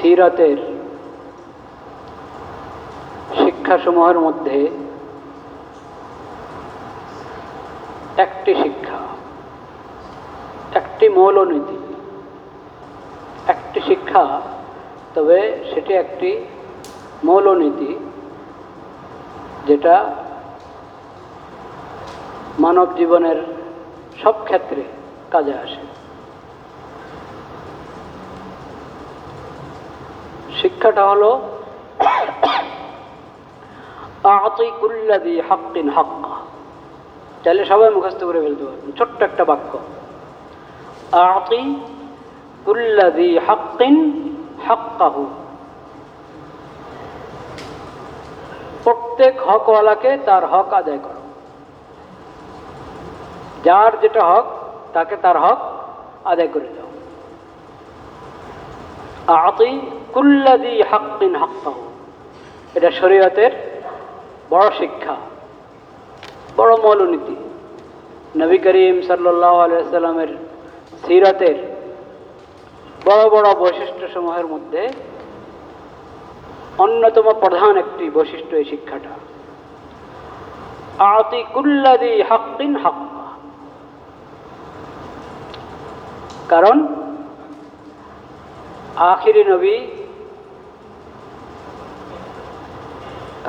সিরাতের শিক্ষাসমূহের মধ্যে একটি শিক্ষা, একটি মৌলনীতি, একটি শিক্ষা, তবে সেটি একটি মৌলনীতি যেটা মানব জীবনের সব ক্ষেত্রে কাজে আসে। শিক্ষাটা হলো আতি কুল্লা দি হাক্কিন হাক্কা। চাইলে সবাই মুখস্থ করে ফেলতে পারবেন, ছোট্ট একটা বাক্য। আতি কুল্লা দি হাক্কিন হাক্কাহু, প্রত্যেক হকওয়ালাকে তার হক আদায় করো। যার যেটা হক তাকে তার হক আদায় করে দাও। আতি কুল্লা দি হাক্কিন হাক্কাহু, এটা শরীয়তের বড় শিক্ষা, বড় মৌলনীতি। নবী করিম সাল্লাল্লাহু আলাইহি ওয়াসাল্লামের সিরাতের বড় বড় বৈশিষ্ট্যসমূহের মধ্যে অন্যতম প্রধান একটি বৈশিষ্ট্য এই শিক্ষাটা। আতি কুল্লা দি হাক্কিন হাক্কা, কারণ আখিরি নবী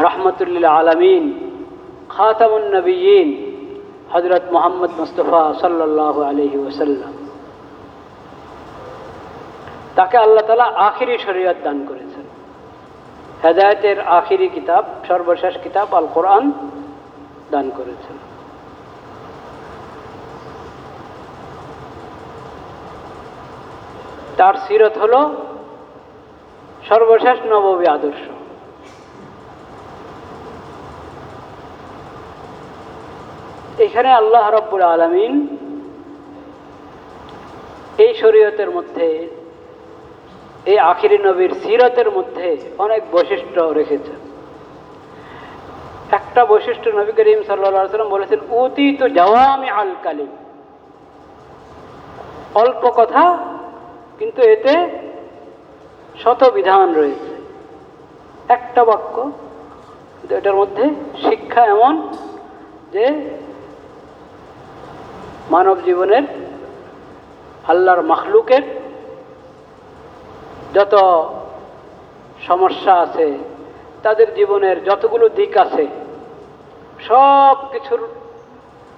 রহমতুল্লিল আলামিন খাতামুন নবিয়্যিন হযরত মুহাম্মদ মুস্তাফা সাল্লাল্লাহু আলাইহি ওয়াসাল্লাম, তাকে আল্লাহ তাআলা আখিরি শরীয়ত দান করেছেন। হেদায়েতের আখিরি কিতাব, সর্বশেষ কিতাব আল কোরআন দান করেছেন। তার সিরত হলো সর্বশেষ নববী আদর্শ। এখানে আল্লাহ রাব্বুল আলামিন এই শরীয়তের মধ্যে, এই আখিরি নবীর সিরতের মধ্যে অনেক বৈশিষ্ট্য রেখেছেন। একটা বৈশিষ্ট্য নবী করিম সাল্লাল্লাহু আলাইহি ওয়াসাল্লাম বলেছেন, উতীতু জাওয়ামিআল কালিম, অল্প কথা কিন্তু এতে শত বিধান রয়েছে। একটা বাক্য কিন্তু এটার মধ্যে শিক্ষা এমন যে মানব জীবনের, আল্লাহর মাখলুকের যত সমস্যা আছে, তাদের জীবনের যতগুলো দিক আছে, সব কিছুর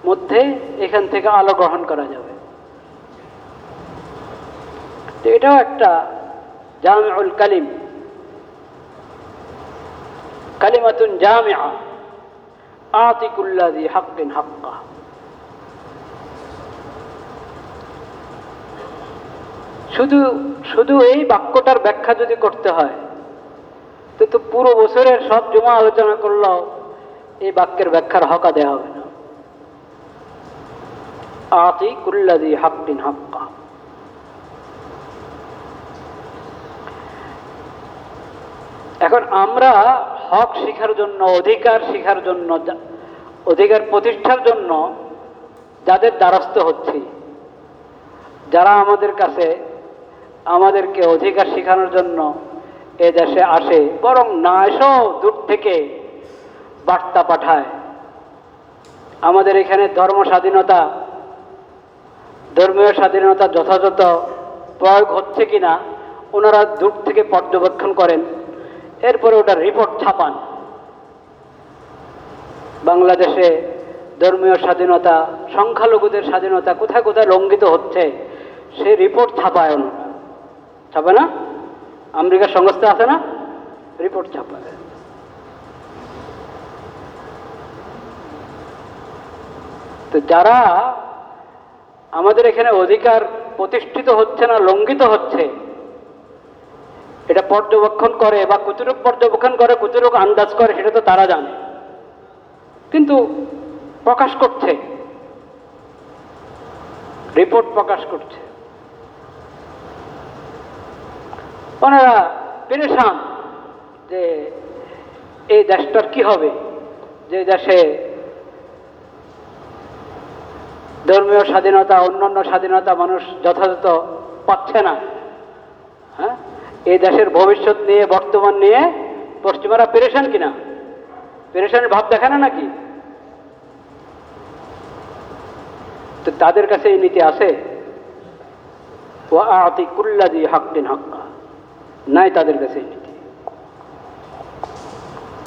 মধ্যে এখান থেকে আলো গ্রহণ করা যাবে। তো এটাও একটা জামিউল কালিম, কালিমাতুন জামিআ, আতি কুল্লা দি হাক্কিন হাক্কা। শুধু এই বাক্যটার ব্যাখ্যা যদি করতে হয় তো পুরো বছরের সব জমা আলোচনা করলেও এই বাক্যের ব্যাখ্যার হক আদায় হবে না। আতি কুল্লা দি হাক্কিন হাক্কা। এখন আমরা হক শিখার জন্য, অধিকার শিখার জন্য, অধিকার প্রতিষ্ঠার জন্য যাদের দ্বারস্থ হচ্ছি, যারা আমাদের কাছে আমাদেরকে অধিকার শেখানোর জন্য এ দেশে আসে, বরং না এসেও দূর থেকে বার্তা পাঠায়, আমাদের এখানে ধর্মীয় স্বাধীনতা যথাযথ প্রয়োগ হচ্ছে কিনা ওনারা দূর থেকে পর্যবেক্ষণ করেন, এরপরে ওটা রিপোর্ট ছাপান। বাংলাদেশে ধর্মীয় স্বাধীনতা, সংখ্যালঘুদের স্বাধীনতা কোথায় কোথায় লঙ্ঘিত হচ্ছে সে রিপোর্ট ছাপায় ওনারা। ছাপে না? আমেরিকার সংস্থা আছে না, রিপোর্ট ছাপায়। তো যারা আমাদের এখানে অধিকার প্রতিষ্ঠিত হচ্ছে না, লঙ্ঘিত হচ্ছে, এটা পর্যবেক্ষণ করে বা কতটুকু পর্যবেক্ষণ করে, কতটুকু আন্দাজ করে, সেটা তো তারা জানে, কিন্তু প্রকাশ করছে, রিপোর্ট প্রকাশ করছে। ওনারা পেরেশান যে এই দেশটার কি হবে, যে দেশে ধর্মীয় স্বাধীনতা, অন্যান্য স্বাধীনতা মানুষ যথাযথ পাচ্ছে না। হ্যাঁ, এই দেশের ভবিষ্যৎ নিয়ে, বর্তমান নিয়ে পশ্চিমারা পেরেশান কিনা? পেরেশানের ভাব দেখে না নাকি? তো তাদের কাছে এই নীতি আছে? ওয়া আতি কুল্লাযী হাক্কিন হাক্কা, নাই তাদের কাছে এই নীতি।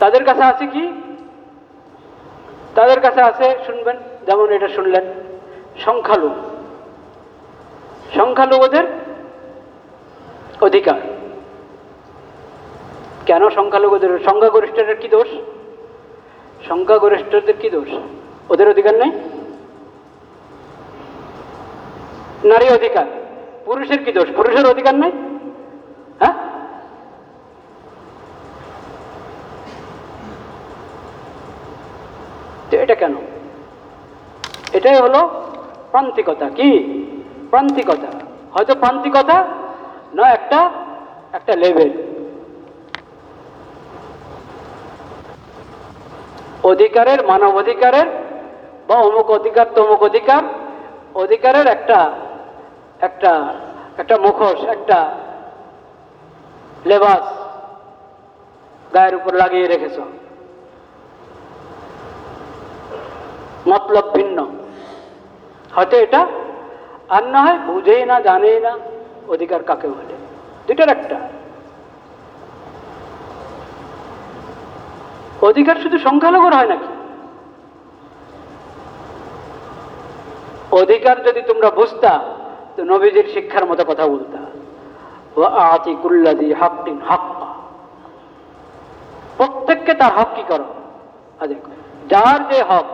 তাদের কাছে আছে কি? তাদের কাছে আছে, শুনবেন, যেমন এটা শুনলেন, সংখ্যালঘু, সংখ্যালঘুদের অধিকার। কেন সংখ্যালঘুদের? সংখ্যাগরিষ্ঠদের কি দোষ? সংখ্যাগরিষ্ঠদের কি দোষ? ওদের অধিকার নেই? নারী অধিকার, পুরুষের কি দোষ? পুরুষের অধিকার নেই? হ্যাঁ, তো এটা কেন? এটাই হলো প্রান্তিকতা। কি প্রান্তিকতা? হয়তো প্রান্তিকতা না, একটা লেভেল। অধিকারের, মানব অধিকারের বা অমুক অধিকার তমুক অধিকার, অধিকারের একটা একটা একটা মুখোশ, একটা লেবাস গায়ের উপর লাগিয়ে রেখেছ, মতলব ভিন্ন। হয়তো এটা, আর না হয় বুঝেই না, জানেই না অধিকার কাকে বলে। দুটার একটা। অধিকার শুধু সংখ্যালঘুর হয় নাকি? অধিকার যদি তোমরা বুঝতা তো নবীজির শিক্ষার মতো কথা বলতা, ওয়া আতি কুল্লাযী হাক্কিন হাক্কা, প্রত্যেককে তার হক কি করো, আদায় করো। যার যে হক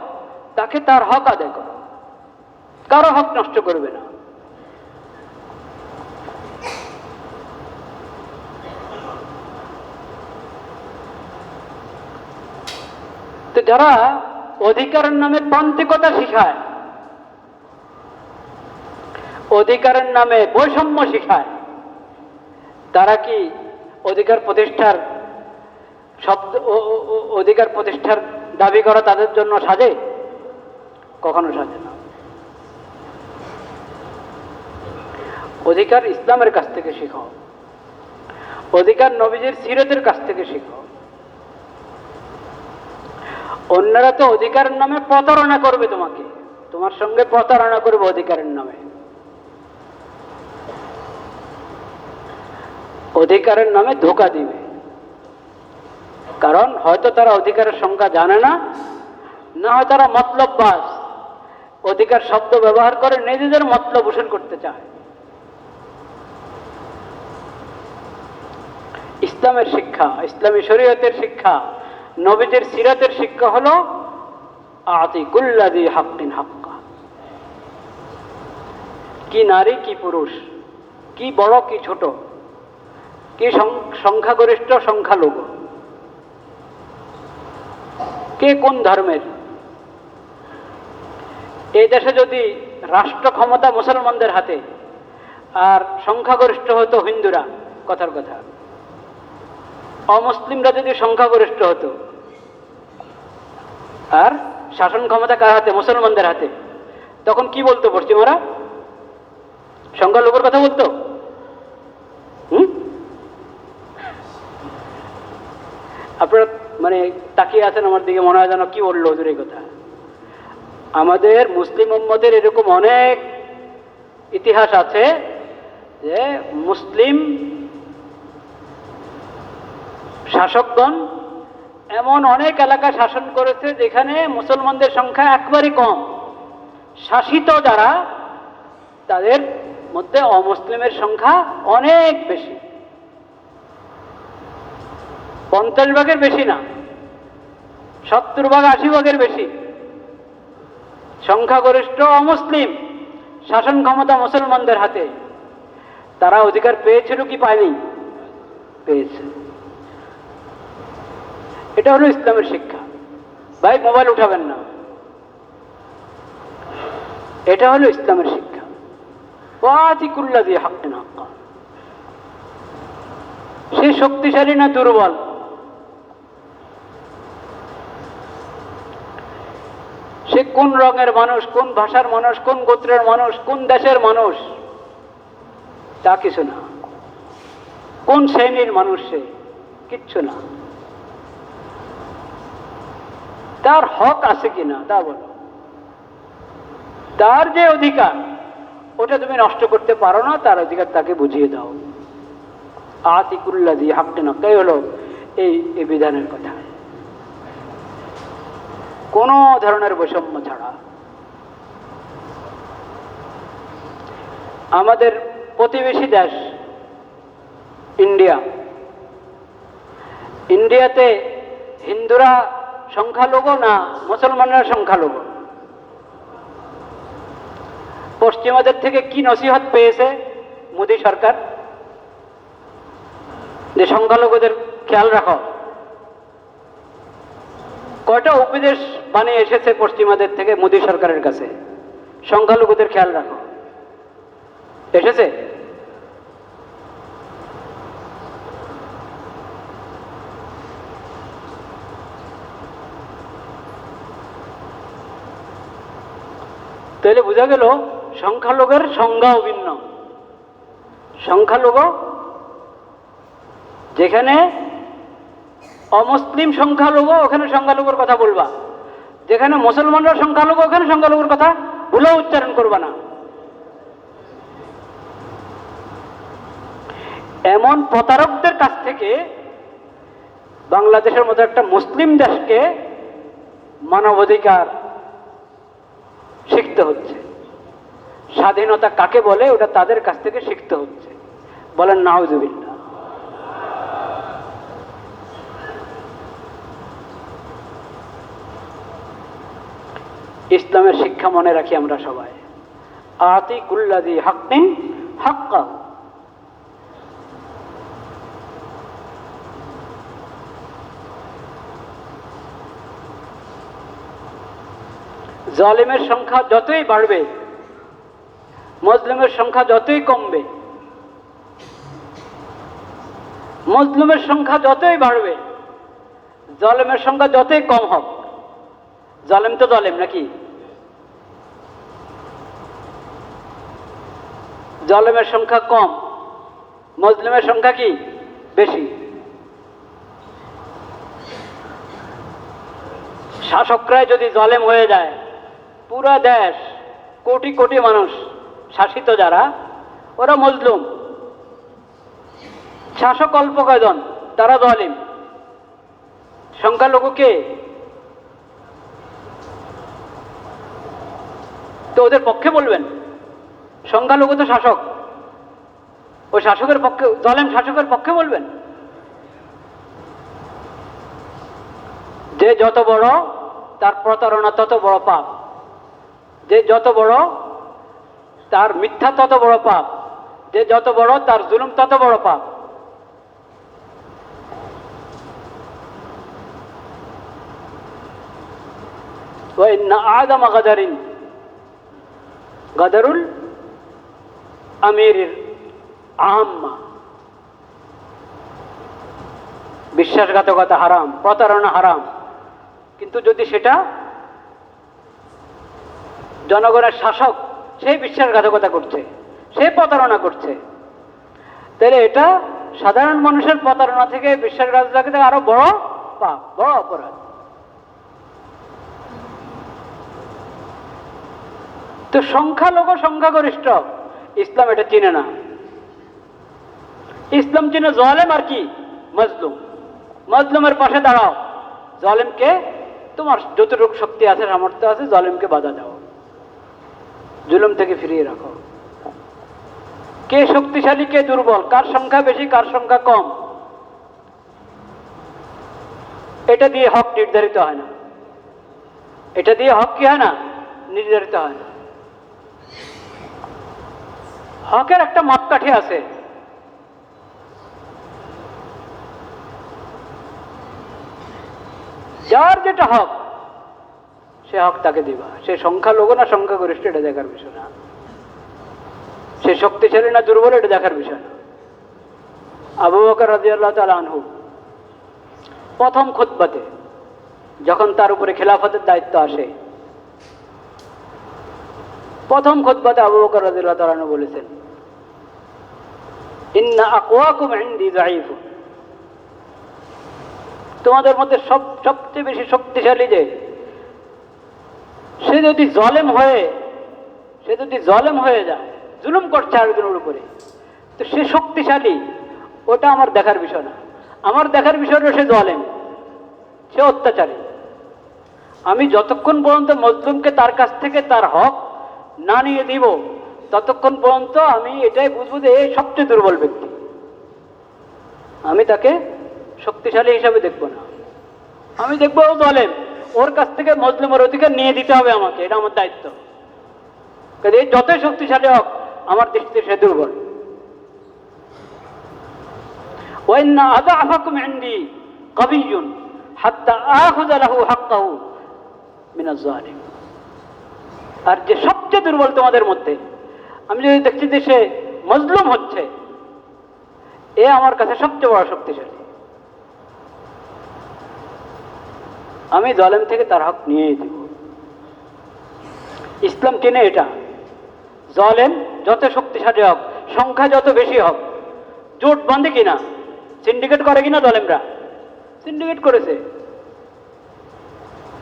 তাকে তার হক আদায় করো, কারো হক নষ্ট করবে না। তো যারা অধিকারের নামে প্রান্তিকতা শিখায়, অধিকারের নামে বৈষম্য শিখায়, তারা কি অধিকার প্রতিষ্ঠার শব্দ, অধিকার প্রতিষ্ঠার দাবি করা তাদের জন্য সাজে? কখনো সাজে না। অধিকার ইসলামের কাছ থেকে শিখো, অধিকার নবীজির সিরতের কাছ থেকে শিখো। অন্যরা তো অধিকারের নামে প্রতারণা করবে, তোমাকে, তোমার সঙ্গে প্রতারণা করবে অধিকারের নামে। অধিকারের নামে ধোঁকা দিবে, কারণ হয়তো তারা অধিকারের সংজ্ঞা জানে না, না হয় তারা মতলববাজ, অধিকার শব্দ ব্যবহার করে নিজেদের মতলব পোষণ করতে চায়। ইসলামের শিক্ষা, ইসলামী শরীয়তের শিক্ষা, নবীদের সিরাতের শিক্ষা হলো আতি কুল্লাযী হাক্কিন হাক্কা। কি নারী কি পুরুষ, কি বড় কি ছোট, কি সংখ্যাগরিষ্ঠ সংখ্যালঘু, কে কোন ধর্মের, এই দেশে যদি রাষ্ট্র ক্ষমতা মুসলমানদের হাতে আর সংখ্যাগরিষ্ঠ হতো হিন্দুরা, কথার কথা, অমুসলিমরা যদি সংখ্যাগরিষ্ঠ হতো আর শাসন ক্ষমতা কার হাতে? মুসলমানদের হাতে, তখন কি বলতো পশ্চিমারা? সংখ্যালঘুর কথা বলতো? আপনারা মানে তাকিয়ে আছেন আমার দিকে, মনে হয় যেন কি বললো হুজুর এই কথা। আমাদের মুসলিম উম্মতের এরকম অনেক ইতিহাস আছে যে মুসলিম শাসকগণ এমন অনেক এলাকা শাসন করেছে যেখানে মুসলমানদের সংখ্যা একবারই কম। শাসিত যারা, তাদের মধ্যে অমুসলিমের সংখ্যা অনেক বেশি, 50 ভাগের বেশি না, 70 ভাগ 80 ভাগের বেশি সংখ্যাগরিষ্ঠ অমুসলিম, শাসন ক্ষমতা মুসলমানদের হাতে। তারা অধিকার পেয়েছিল কি পায়নি? পেয়েছে। এটা হলো ইসলামের শিক্ষা। ভাই মোবাইল উঠাবেন না, এটা হলো ইসলামের শিক্ষা। ওয়াতি কুল্লাযী হাক্কিন হাক্কা। সে শক্তিশালী না দুর্বল, সে কোন রঙের মানুষ, কোন ভাষার মানুষ, কোন গোত্রের মানুষ, কোন দেশের মানুষ, তা কিছু না। কোন শ্রেণীর মানুষ সে? কিচ্ছু না। তার হক আছে কিনা তা বলো। তার যে অধিকার ওটা তুমি নষ্ট করতে পারো না, তার অধিকার তাকে বুঝিয়ে দাও। আতিকুল্লাযী হাক্কিন হক, এই হলো এই বিধানের কথা। কোন ধরনের বৈষম্য ছাড়া। আমাদের প্রতিবেশী দেশ ইন্ডিয়া, ইন্ডিয়াতে হিন্দুরা সংখ্যালঘু না মুসলমানরা সংখ্যালঘু? পশ্চিমাদের থেকে কি নসিহত পেয়েছে মোদী সরকার? যে সংখ্যালঘুদের খেয়াল রাখো। কয়টা উপদেশ বানিয়ে এসেছে পশ্চিমাদের থেকে মোদী সরকারের কাছে? সংখ্যালঘুদের খেয়াল রাখো, এসেছে? তাহলে বোঝা গেল সংখ্যালঘুর সংজ্ঞাও ভিন্ন। সংখ্যালঘু যেখানে অমুসলিম সংখ্যালঘু ওখানে সংখ্যালঘুর কথা বলবা, যেখানে মুসলমানরা সংখ্যালঘু ওখানে সংখ্যালঘুর কথা ভুলেও উচ্চারণ করবা না। এমন প্রতারকদের কাছ থেকে বাংলাদেশের মতো একটা মুসলিম দেশকে মানবাধিকার শিখতে হচ্ছে। স্বাধীনতা কাকে বলে ওটা তাদের কাছ থেকে শিখতে হচ্ছে। বলেন নাউজুবিল্লাহ। ইসলামের শিক্ষা মনে রাখি আমরা সবাই। আতিকুল্লাযী হাক্কিন হাক্কাহু। জালিমের সংখ্যা যতই বাড়বে, মুসলিমের সংখ্যা যতই কমবে, মুসলিমের সংখ্যা যতই বাড়বে, জালিমের সংখ্যা যতই কম হোক, জালিম তো জালিম নাকি? জালিমের সংখ্যা কম, মুসলিমের সংখ্যা কি বেশি? শাসকরাই যদি জালিম হয়ে যায়, পুরা দেশ কোটি কোটি মানুষ শাসিত যারা ওরা মজলুম, শাসক অল্প কয়জন তারা জালিম, সংখ্যালঘু কে? তো ওদের পক্ষে বলবেন? সংখ্যালঘু তো শাসক, ওই শাসকের পক্ষে, জালিম শাসকের পক্ষে বলবেন? যে যত বড় তার প্রতারণা তত বড় পাপ, যে যত বড় তার মিথ্যা তত বড় পাপ, যে যত বড় তার জুলুম তত বড় পাপ। ওয়াইন্না আযামা গাদারিন গাদারুল আমিরিল আম্মা। বিশ্বাসঘাতকতা হারাম, প্রতারণা হারাম, কিন্তু যদি সেটা জনগণের শাসক সেই বিশ্বাসঘাতকতা করছে, সে প্রতারণা করছে, তাহলে এটা সাধারণ মানুষের প্রতারণা থেকে, বিশ্বাসঘাতকতা থেকে আরো বড় পাপ, বড় অপরাধ। তো সংখ্যালঘু সংখ্যাগরিষ্ঠ, ইসলাম এটা চিনে না। ইসলাম চিনে জালেম আর কি মজলুম। মজলুমের পাশে দাঁড়াও, জালেমকে তোমার যতটুকু শক্তি আছে, সামর্থ্য আছে, জালেমকে বাধা দাও, জুলুম থেকে ফিরিয়ে রাখো। কে শক্তিশালী কে দুর্বল, কার সংখ্যা বেশি কার সংখ্যা কম, এটা দিয়ে হক নির্ধারিত হয় না। এটা দিয়ে হক কি হয় না? নির্ধারিত হয় না। হকের একটা মাপকাঠি আছে। যার যেটা হক সে হক তাকে দিবা। সে সংখ্যালঘু না সংখ্যাগরিষ্ঠ এটা দেখার বিষয় না, সে শক্তিশালী না দুর্বল এটা দেখার বিষয় না। আবু বকর রাদিয়াল্লাহু তাআলা আনহু প্রথম খুতবাতে যখন তার উপরে খেলাফতের দায়িত্ব আসে, প্রথম খুতবাতে আবু বকর রাদিয়াল্লাহু তাআলা আনহু বলেছেন, ইন্না আকওয়াকুম ইনদি যায়ীফুন, তোমাদের মধ্যে সবচেয়ে বেশি শক্তিশালী যে, সে যদি জলেম হয়ে যায়, জুলুম করছে আরেকজনের উপরে, তো সে শক্তিশালী, ওটা আমার দেখার বিষয় না। আমার দেখার বিষয় হলো সে জলেম, সে অত্যাচারী। আমি যতক্ষণ পর্যন্ত মজলুমকে তার কাছ থেকে তার হক না নিয়ে দিব, ততক্ষণ পর্যন্ত আমি এটাই বুঝবো যে এই সবচেয়ে দুর্বল ব্যক্তি। আমি তাকে শক্তিশালী হিসাবে দেখব না, আমি দেখবো ও জলেম, ওর কাছ থেকে মজলুমের অধিকার নিয়ে দিতে হবে আমাকে, এটা আমার দায়িত্ব। কাজে যতই শক্তিশালী হোক, আমার দৃষ্টিতে সে দুর্বল। ওয়াইন্না আযআফাকুম ইনদি কাবিয়্যুন হাত্তা আখুযা লাহু হাক্কাহু মিনাজ যালিম। আর যে সবচেয়ে দুর্বল তোমাদের মধ্যে, আমি যদি দেখছি যে সে মজলুম হচ্ছে, এ আমার কাছে সবচেয়ে বড় শক্তিশালী, আমি জালেম থেকে তার হক নিয়েই দেব। ইসলাম টেনে এটা, জালেম যত শক্তিশালী হোক, সংখ্যা যত বেশি হোক, জোট বাঁধে কিনা, সিন্ডিকেট করে কিনা, জালেমরা সিন্ডিকেট করেছে,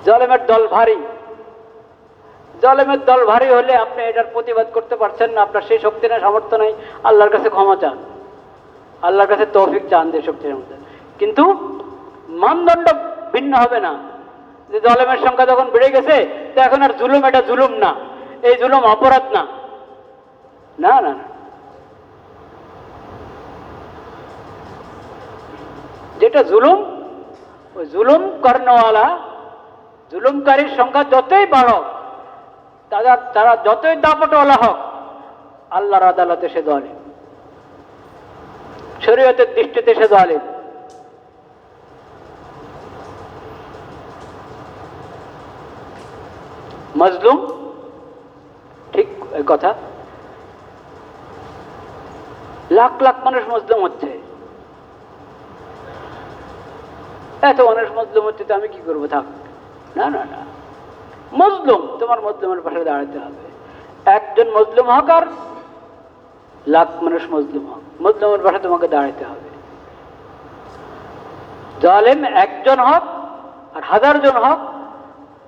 জালেমের দল ভারী। জালেমের দল ভারী হলে আপনি এটার প্রতিবাদ করতে পারছেন না, আপনার সেই শক্তি না, সামর্থ্য নেই, আল্লাহর কাছে ক্ষমা চান, আল্লাহর কাছে তৌফিক চান যে শক্তির মধ্যে। কিন্তু মানদণ্ড ভিন্ন হবে না, যে জালেমের সংখ্যা যখন বেড়ে গেছে তো এখন আর জুলুম এটা জুলুম না, এই জুলুম অপরাধ না, না না না। যেটা জুলুম, ওই জুলুম কর্ণওয়ালা, জুলুমকারীর সংখ্যা যতই বাড়ক, তারা যতই দাপটওয়ালা হোক, আল্লাহর আদালতে সে জালেম, শরীয়তের দৃষ্টিতে সে জালেম। মজলুম, ঠিক এই কথা, লাখ লাখ মানুষ মজলুম হচ্ছে, এত মানুষ মজলুম হচ্ছে, তো আমি কি করবো, থাক, না না না। মজলুম, তোমার মজলুমের পাশে দাঁড়াতে হবে। একজন মজলুম হোক আর লাখ মানুষ মজলুম হোক, মজলুমের পাশে তোমাকে দাঁড়াতে হবে। জালেম একজন হোক আর হাজার জন হোক,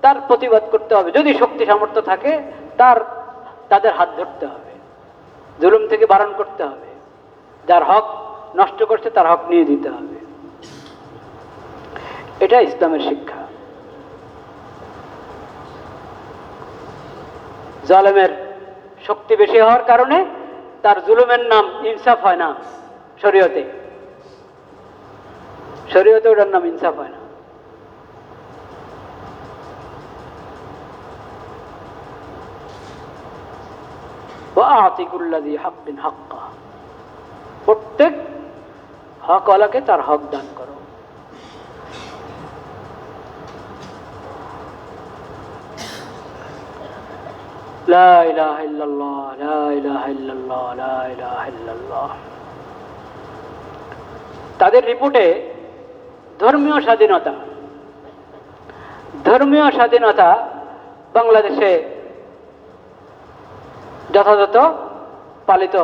তার প্রতিবাদ করতে হবে, যদি শক্তি সামর্থ্য থাকে তাদের হাত ধরতে হবে, জুলুম থেকে বারণ করতে হবে, যার হক নষ্ট করছে তার হক নিয়ে দিতে হবে। এটা ইসলামের শিক্ষা। জালেমের শক্তি বেশি হওয়ার কারণে তার জুলুমের নাম ইনসাফ হয় না, শরীয়তে ওটার নাম ইনসাফ হয় না। প্রত্যেক হকওয়ালাকে তার হক দান করো। লা ইলাহা ইল্লাল্লাহ, লা ইলাহা ইল্লাল্লাহ, লা ইলাহা ইল্লাল্লাহ। তাদের রিপোর্টে ধর্মীয় স্বাধীনতা বাংলাদেশে যথাযথ পালিত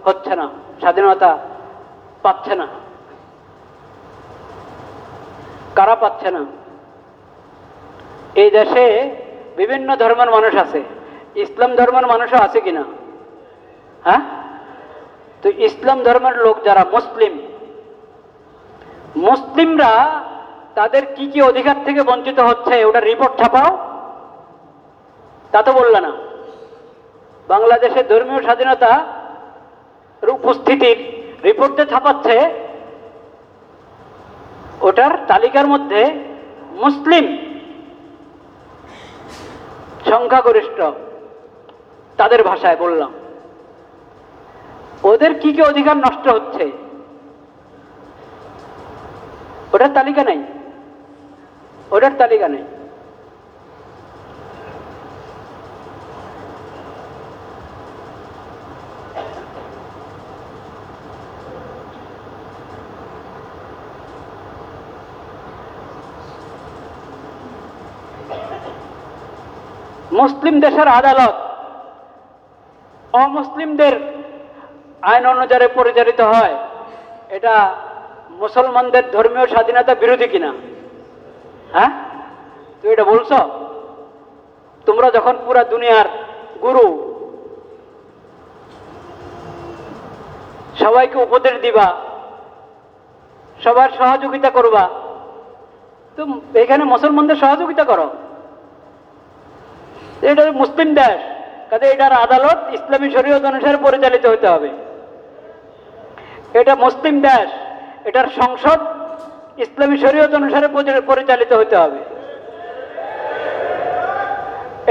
হচ্ছে না, স্বাধীনতা পাচ্ছে না। কারা পাচ্ছে না? এই দেশে বিভিন্ন ধর্মের মানুষ আছে, ইসলাম ধর্মের মানুষও আছে কিনা? হ্যাঁ, তো ইসলাম ধর্মের লোক যারা মুসলিমরা তাদের কি কি অধিকার থেকে বঞ্চিত হচ্ছে, ওটা রিপোর্ট ছাপাও। তা তো বললে না। বাংলাদেশে ধর্মীয় স্বাধীনতা উপস্থিতির রিপোর্টে ছাপাচ্ছে, ওটার তালিকার মধ্যে মুসলিম সংখ্যাগরিষ্ঠ, তাদের ভাষায় বললাম, ওদের কি কি অধিকার নষ্ট হচ্ছে ওটার তালিকা নেই, মুসলিম দেশের আদালত অমুসলিমদের আইন অনুযায়ী পরিচালিত হয়, এটা মুসলমানদের ধর্মীয় স্বাধীনতা বিরোধী কিনা? হ্যাঁ, তুই এটা বলছ? তোমরা যখন পুরা দুনিয়ার গুরু, সবাইকে উপদেশ দিবা, সবার সহযোগিতা করবা, তো এখানে মুসলমানদের সহযোগিতা করো। এটা মুসলিম দেশ, কাজে এটার আদালত ইসলামী শরীয়ত অনুসারে পরিচালিত হতে হবে। এটা মুসলিম দেশ, এটার সংসদ ইসলামী শরীয়ত অনুসারে পরিচালিত হতে হবে।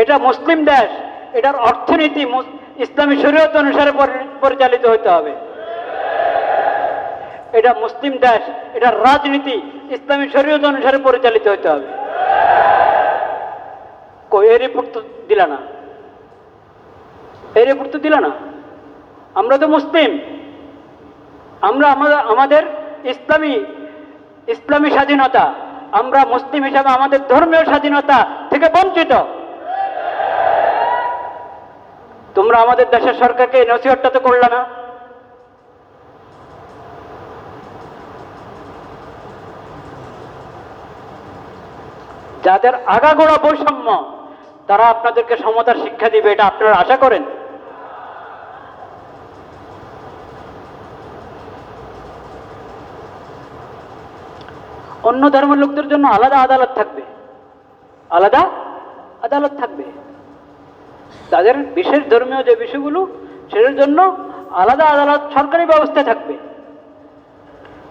এটা মুসলিম দেশ, এটার অর্থনীতি ইসলামী শরীয়ত অনুসারে পরিচালিত হতে হবে। এটা মুসলিম দেশ, এটার রাজনীতি ইসলামী শরীয়ত অনুসারে পরিচালিত হতে হবে। এই রিপোর্ট তো দিল না, এই রিপোর্ট তো দিল না। আমরা তো মুসলিম, আমরা আমাদের ইসলামী স্বাধীনতা, আমরা মুসলিম হিসাবে আমাদের ধর্মীয় স্বাধীনতা থেকে বঞ্চিত। তোমরা আমাদের দেশের সরকারকে এই নসিহতটা তো করলে না। যাদের আগাগোড়া বৈষম্য, তারা আপনাদেরকে সমতার শিক্ষা দিবে, এটা আপনারা আশা করেন? অন্য ধর্মের লোকদের জন্য আলাদা আদালত থাকবে, আলাদা আদালত থাকবে। তাদের বিশেষ ধর্মীয় যে বিষয়গুলো, সেটার জন্য আলাদা আদালত সরকারি ব্যবস্থায় থাকবে।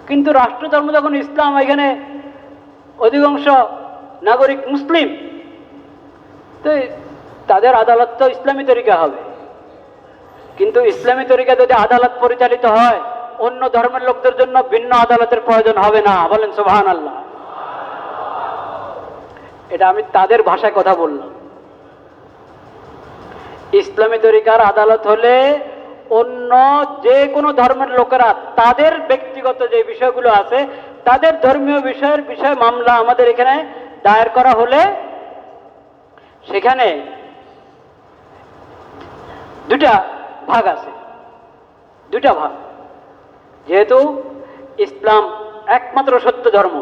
কিন্তু রাষ্ট্র ধর্ম যখন ইসলাম, এখানে অধিকাংশ নাগরিক মুসলিম, তো তাদের আদালত তো ইসলামী তরিকা হবে। কিন্তু ইসলামী তরিকা যদি আদালত পরিচালিত হয়, অন্য ধর্মের লোকদের জন্য ভিন্ন আদালতের প্রয়োজন হবে না। বলেন সুবহানাল্লাহ। এটা আমি তাদের ভাষায় কথা বললাম। ইসলামী তরিকার আদালত হলে অন্য যে কোনো ধর্মের লোকেরা তাদের ব্যক্তিগত যে বিষয়গুলো আছে, তাদের ধর্মীয় বিষয়ে মামলা আমাদের এখানে দায়ের করা হলে সেখানে দুটা ভাগ আছে, দুটা ভাগ। যেহেতু ইসলাম একমাত্র সত্য ধর্ম,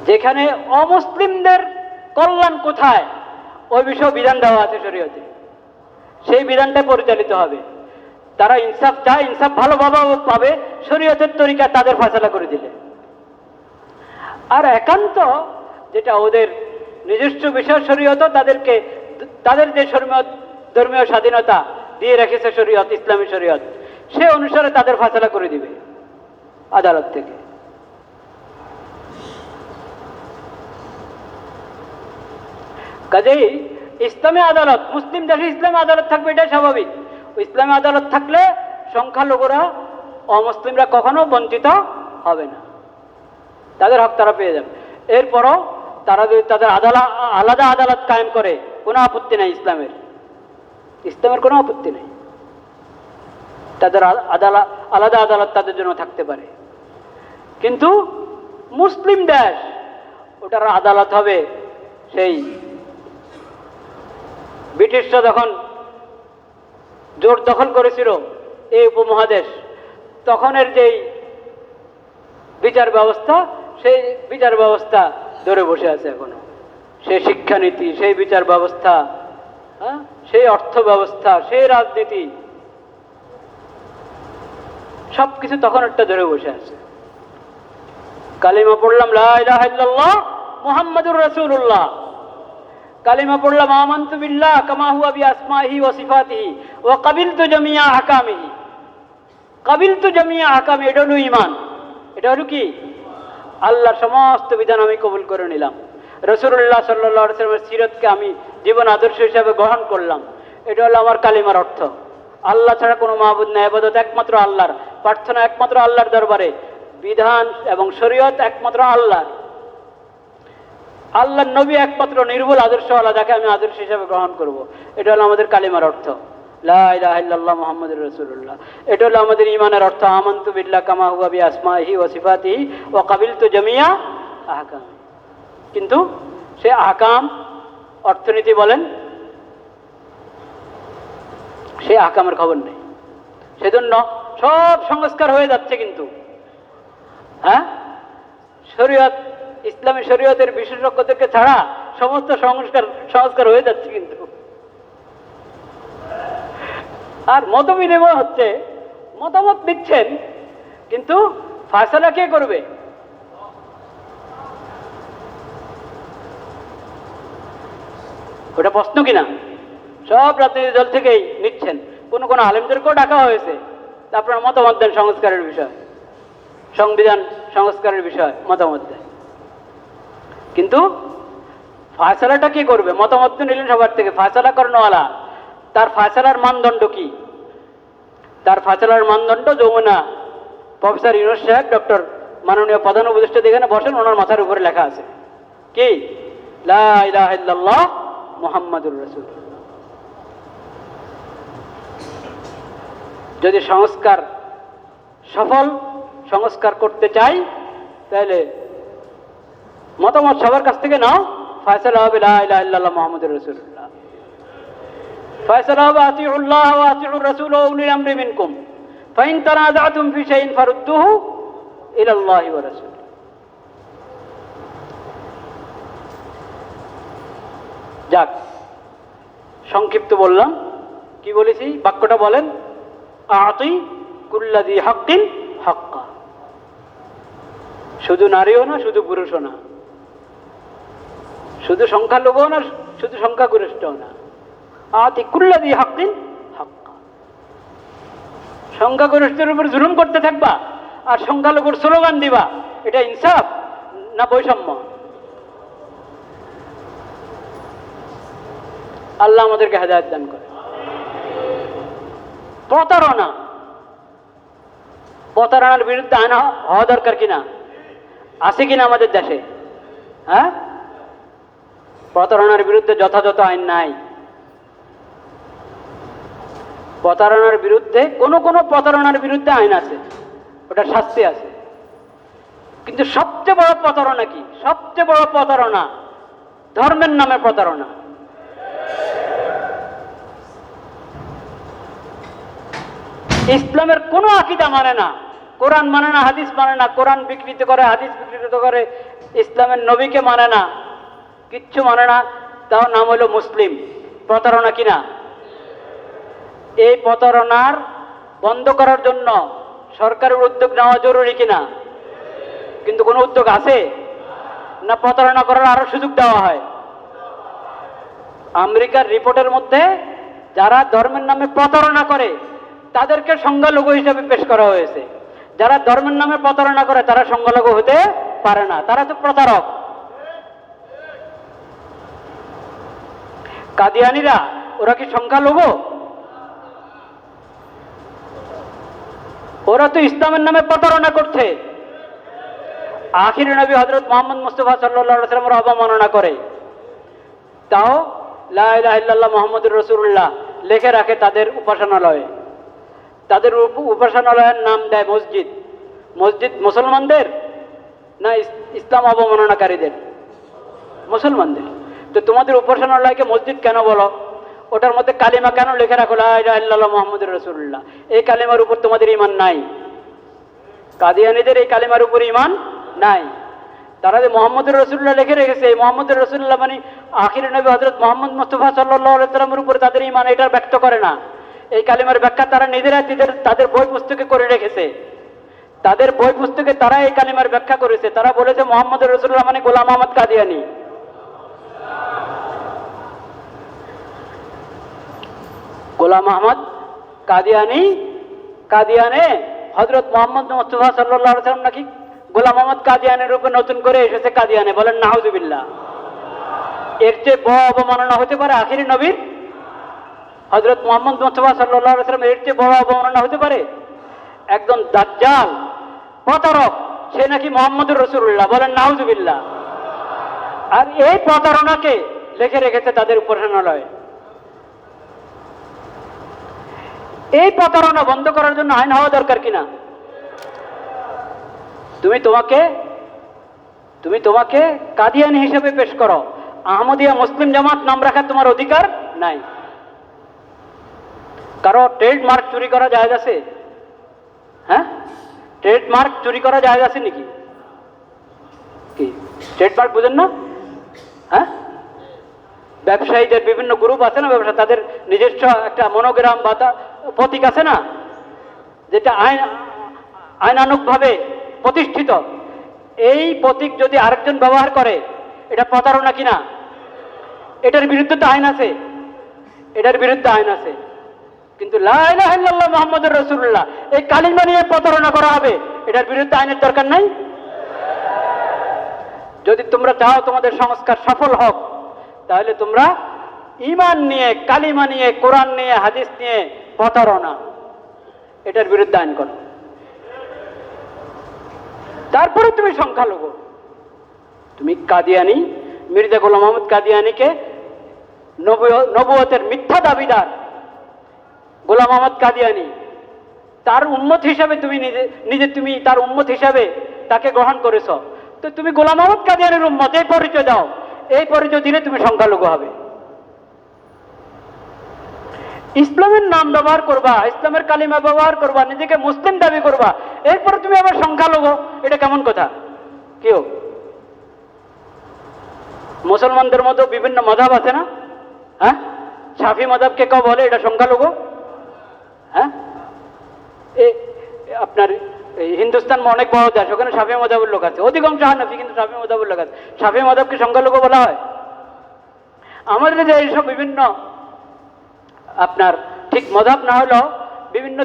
যেখানে অমুসলিমদের কল্যাণ কোথায় ওই বিষয়ে বিধান দেওয়া আছে শরীয়তে, সেই বিধানটা পরিচালিত হবে। তারা ইনসাফ চায়, ইনসাফ ভালোভাবে পাবে শরীয়তের তরিকা তাদের ফয়সালা করে দিলে। আর একান্ত যেটা ওদের নিজস্ব বিষয় শরীয়ত, তাদেরকে তাদের যে ধর্মীয় স্বাধীনতা দিয়ে রেখেছে শরীয়ত, ইসলামী শরীয়ত, সে অনুসারে তাদের ফয়সালা করে দিবে আদালত থেকে। কাজেই ইসলামী আদালত, মুসলিম দেশে ইসলামী আদালত থাকবে, এটাই স্বাভাবিক। ইসলামী আদালত থাকলে সংখ্যালঘুরা, অমুসলিমরা কখনো বঞ্চিত হবে না, তাদের হক তারা পেয়ে যাবে। এরপরও তারা যদি তাদের আলাদা আদালত কায়েম করে, কোনো আপত্তি নেই ইসলামের কোনো আপত্তি নেই। তাদের আলাদা আদালত তাদের জন্য থাকতে পারে। কিন্তু মুসলিম দেশ, ওটার আদালত হবে সেই ব্রিটিশরা যখন জোর দখল করেছিল এই উপমহাদেশ, তখনের যেই বিচার ব্যবস্থা, সেই বিচার ব্যবস্থা ধরে বসে আছে এখনো। সেই শিক্ষানীতি, সেই বিচার ব্যবস্থা, সেই অর্থ ব্যবস্থা, সেই রাজনীতি, সবকিছু তখন একটা ধরে বসে আছে। কালিমা পড়লাম লা ইলাহা ইল্লাল্লাহ মুহাম্মাদুর রাসূলুল্লাহ, কালিমা পড়লাম আমানতু বিল্লাহ কামা হুয়া বিআসমাইহি ওয়া সিফাতিহি ওয়া কাবিলতু জামিয়া আহকামিহি। কাবিলতু জামিয়া আহকামি, এটা হলো ঈমান। এটা হলো কি? আল্লাহর সমস্ত বিধান আমি কবুল করে নিলাম। রাসূলুল্লাহ সাল্লাল্লাহু আলাইহি ওয়াসাল্লামের সিরাতকে আমি জীবন আদর্শ হিসেবে গ্রহণ করলাম। এটা হলো আমার কালিমার অর্থ। আল্লাহ ছাড়া কোনো মাবুদ নাই, ইবাদত একমাত্র আল্লাহর, প্রার্থনা একমাত্র আল্লাহর দরবারে, বিধান এবং শরীয়ত একমাত্র আল্লাহর। আল্লাহর নবী একমাত্র নির্ভুল আদর্শওয়ালা, যাকে আমি আদর্শ হিসেবে গ্রহণ করব। এটা হলো আমাদের কালিমার অর্থ, লা ইলাহা ইল্লাল্লাহ মুহাম্মাদুর রাসূলুল্লাহ। এটা হলো আমাদের ঈমানের অর্থ, আমানতু বিল্লাহ কামা হুয়া বিআসমাইহি ওয়া সিফাতিহি ওয়া কাবিলতু জামিয়া আহকাম। কিন্তু সে আহকাম, অর্থনীতি বলেন, সে আহকামের খবর নেই। সেজন্য সব সংস্কার হয়ে যাচ্ছে কিন্তু, হ্যাঁ, শরীয়ত, ইসলামী শরীয়তের বিশেষজ্ঞদেরকে ছাড়া সমস্ত সংস্কার হয়ে যাচ্ছে কিন্তু। আর মত বিনিময় হচ্ছে, মতামত দিচ্ছেন, কিন্তু ফায়সালা কে করবে? ওটা প্রশ্ন কিনা? সব রাজনৈতিক দল থেকেই নিচ্ছেন, কোন কোন আলেমদেরকেও ডাকা হয়েছে, আপনার মতামত দেন সংস্কারের বিষয়, সংবিধান সংস্কারের বিষয় মতামত দেন। কিন্তু ফায়সালাটা কি করবে? মতামত তো নিলেন সবার থেকে, ফায়সালা করানোওয়ালা, তার ফায়সালার মানদণ্ড কি? তার ফায়সালার মানদণ্ড যমুনা প্রফেসর ইউনূস সাহেব, ডক্টর মাননীয় প্রধান উপদেষ্টা যেখানে বসেন, ওনার মাথার উপরে লেখা আছে কি? লা ইলাহা ইল্লাল্লাহ মুহাম্মাদুর রাসূলুল্লাহ। যদি সংস্কার সফল সংস্কার করতে চাই, তাহলে মতামত সবার কাছ থেকে নাও, ফায়সালা হবে লা ইলাহা ইল্লাল্লাহ মুহাম্মাদুর রাসূলুল্লাহ। ফায়সালা হবে আতিউল্লাহ ওয়া আতিউর রাসূল ওয়া উলিল আমরি মিনকুম ফাইন তানাযাতুম ফি শাইইন ফারুদ্দুহু ইলাল্লাহি ওয়া রাসূল। যাক, সংক্ষিপ্ত বললাম। কি বলেছি? বাক্যটা বলেন, আতি কুল্লাযী হাক্কিন হাক্কা। শুধু নারীও না, শুধু পুরুষও না, শুধু সংখ্যালঘুও না, শুধু সংখ্যাগরিষ্ঠও না, আতি কুল্লাযী হাক্কিন হাক্কা। সংখ্যাগরিষ্ঠের উপর জুলুম করতে থাকবা আর সংখ্যালঘুর স্লোগান দিবা, এটা ইনসাফ না বৈষম্য? আল্লাহ আমাদেরকে হেদায়েত দান করে। প্রতারণা, প্রতারণার বিরুদ্ধে আইন হওয়া দরকার কিনা? আছে কিনা আমাদের দেশে? হ্যাঁ, প্রতারণার বিরুদ্ধে যথাযথ আইন নাই। প্রতারণার বিরুদ্ধে কোনো প্রতারণার বিরুদ্ধে আইন আছে, ওটা শাস্তি আছে। কিন্তু সবচেয়ে বড় প্রতারণা কি? সবচেয়ে বড় প্রতারণা ধর্মের নামে প্রতারণা। ইসলামের কোনো আকীদা মানে না, কোরআন মানে না, হাদিস মানে না, কোরআন বিকৃত করে, হাদিস বিকৃত করে, ইসলামের নবীকে মানে না, কিচ্ছু মানে না, তাও নাম হলো মুসলিম। প্রতারণা কিনা? এই প্রতারণার বন্ধ করার জন্য সরকারের উদ্যোগ নেওয়া জরুরি কিনা? কিন্তু কোনো উদ্যোগ আছে না? প্রতারণা করার আরো সুযোগ দেওয়া হয়। আমেরিকার রিপোর্টের মধ্যে যারা ধর্মের নামে প্রতারণা করে তাদেরকে সংখ্যালঘু হিসেবে পেশ করা হয়েছে। যারা ধর্মের নামে প্রতারণা করে তারা সংখ্যালঘু হতে পারে না, তারা তো প্রতারক। কাদিয়ানীরা ওরা কি সংখ্যালঘু? ওরা তো ইসলামের নামে প্রতারণা করছে। আখির নবী হযরত মুহাম্মদ মুস্তাফা সাল্লাল্লাহু আলাইহি ওয়াসাল্লামের অবমাননা করে, তাও লা ইলাহা ইল্লাল্লাহ মুহাম্মাদুর রাসূলুল্লাহ লিখে রাখে তাদের উপাসনালয়ে। তাদের উপাসনালয়ের নাম দেয় মসজিদ। মসজিদ মুসলমানদের না ইসলাম অবমাননাকারীদের? মুসলমানদের। তো তোমাদের উপাসনালয়কে মসজিদ কেন বলো? ওটার মধ্যে কালিমা কেন লিখে রাখো লা ইলাহা ইল্লাল্লাহ মুহাম্মাদুর রাসূলুল্লাহ? এই কালিমার উপর তোমাদের ঈমান নাই। কাদিয়ানীদের এই কালিমার উপর ঈমান নাই। তারা যে মুহাম্মাদুর রাসূলুল্লাহ লিখে রেখেছে, এই মুহাম্মাদুর রাসূলুল্লাহ মানে আখির নবী হযরত মুহাম্মদ মুস্তাফা সাল্লাল্লাহু আলাইহি ওয়াসাল্লামের উপর তাদের ঈমান, এটা ব্যক্ত করে না। এই কালিমার ব্যাখ্যা তারা নিজেরা তাদের বই পুস্তকে করে রেখেছে। তাদের বই পুস্তকে তারা এই কালিমার ব্যাখ্যা করেছে। তারা বলেছে মুহাম্মাদুর রাসূলুল্লাহ মানে গোলাম আহমদ কাদিয়ানী। গোলাম আহমদ কাদিয়ানী, কাদিয়ানে হযরত মুহাম্মদ মুস্তাফা সাল্লাল্লাহু আলাইহি ওয়াসাল্লাম নাকি গোলাম আহমদ কাদিয়ানের উপর নতুন করে এসেছে কাদিয়ানে। বলেন নাউজুবিল্লাহ। এর চেয়ে বড় অবমাননা হতে পারে আখির নবীর? হযরত মুহাম্মদ মুস্তাফা সাল্লাল্লাহু আলাইহি ওয়াসাল্লাম এর চেয়ে বড় অবমাননা হতে পারে? একজন দাজ্জাল প্রতারক, সে নাকি মুহাম্মদুর রাসূলুল্লাহ। বলেন নাউজুবিল্লাহ। আর এই প্রতারণাকে লিখে রেখেছে তাদের উপাসনালয়ে। এই প্রতারণা বন্ধ করার জন্য আইন হওয়া দরকার কিনা? তুমি তোমাকে কাদিয়ানী হিসেবে পেশ করো, আহমদিয়া মুসলিম জামাত নাম রাখার তোমার অধিকার নাই। কারো ট্রেডমার্ক চুরি করা জায়েজ আছে? হ্যাঁ, ট্রেডমার্ক চুরি করা জায়েজ আছে নাকি? কি ট্রেডমার্ক বুঝেন না? হ্যাঁ, ব্যবসায়ীদের বিভিন্ন গ্রুপ আছে না, ব্যবসা, তাদের নিজস্ব একটা মনোগ্রাম বা প্রতীক আছে না, যেটা আইনানুগভাবে প্রতিষ্ঠিত। এই প্রতীক যদি আরেকজন ব্যবহার করে, এটা প্রতারণা কিনা? এটার বিরুদ্ধে তো আইন আছে, এটার বিরুদ্ধে আইন আছে। কিন্তু লা ইলাহা ইল্লাল্লাহ মুহাম্মাদুর রাসূলুল্লাহ এই কালিমা নিয়ে প্রতারণা করা হবে, এটার বিরুদ্ধে আইনের দরকার নাই। যদি তোমরা চাও তোমাদের সংস্কার সফল হোক, তাহলে তোমরা ঈমান নিয়ে, কালিমা নিয়ে, কোরআন নিয়ে, হাদিস নিয়ে প্রতারণা, এটার বিরুদ্ধে আইন করো। তারপরে তুমি সংখ্যালঘু। তুমি কাদিয়ানি, মির্জা গোলাম আহমদ কাদিয়ানিকে নবুয়তের মিথ্যা দাবিদার গোলাম আহমদ কাদিয়ানি, তার উম্মত হিসাবে তুমি নিজে তুমি তার উম্মত হিসাবে তাকে গ্রহণ করেছ, তো তুমি গোলাম আহমদ কাদিয়ানির উম্মত, এই পরিচয় দাও। এই পরিচয় দিলে তুমি সংখ্যালঘু হবে। ইসলামের নাম ব্যবহার করবা, ইসলামের কালিমা ব্যবহার করবা, নিজেকে মুসলিম দাবি করবা, এরপরে তুমি আবার সংখ্যালঘু, এটা কেমন কথা? কেউ মুসলমানদের মধ্যে বিভিন্ন মাযহাব আছে না? হ্যাঁ, শাফি মাযহাবকে কেউ বলে এটা সংখ্যালঘু? হ্যাঁ, আপনার হিন্দুস্তান অনেক বড় দেশ, ওখানে শাফি মাযহাবের লোক আছে, অধিকাংশ হানাফি, কিন্তু শাফি মাযহাবের লোক আছে। শাফি মাযহাবকে সংখ্যালঘু বলা হয়? আমাদের যে এইসব বিভিন্ন আপনার ঠিক মাযহাব না হলেও বিভিন্ন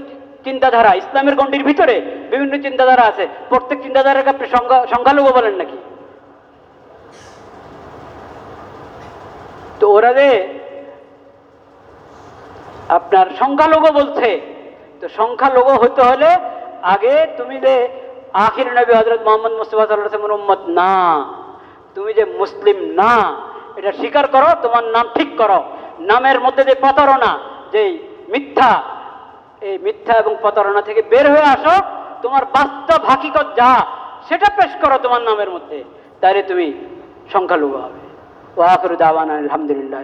চিন্তাধারা, ইসলামের গণ্ডির ভিতরে বিভিন্ন চিন্তাধারা আছে, প্রত্যেক চিন্তাধারাকে আপনি সংখ্যালঘু বলেন নাকি? তো ওরা যে আপনার সংখ্যালঘু বলছে, তো সংখ্যালঘু হতে হলে আগে তুমি যে আখির নবী হযরত মুহাম্মদ মুস্তাফা সাল্লাল্লাহু আলাইহি ওয়াসাল্লামের উম্মত না, তুমি যে মুসলিম না, এটা স্বীকার করো, তোমার নাম ঠিক করো। নামের মধ্যে যে প্রতারণা, যে মিথ্যা, এই মিথ্যা এবং প্রতারণা থেকে বের হয়ে আসো, তোমার বাস্তব হাকিকত যা সেটা পেশ করো তোমার নামের মধ্যে, তাহলে তুমি সংখ্যালঘু হবে। ওয়া আখিরু দাওয়ানা আলহামদুলিল্লাহ।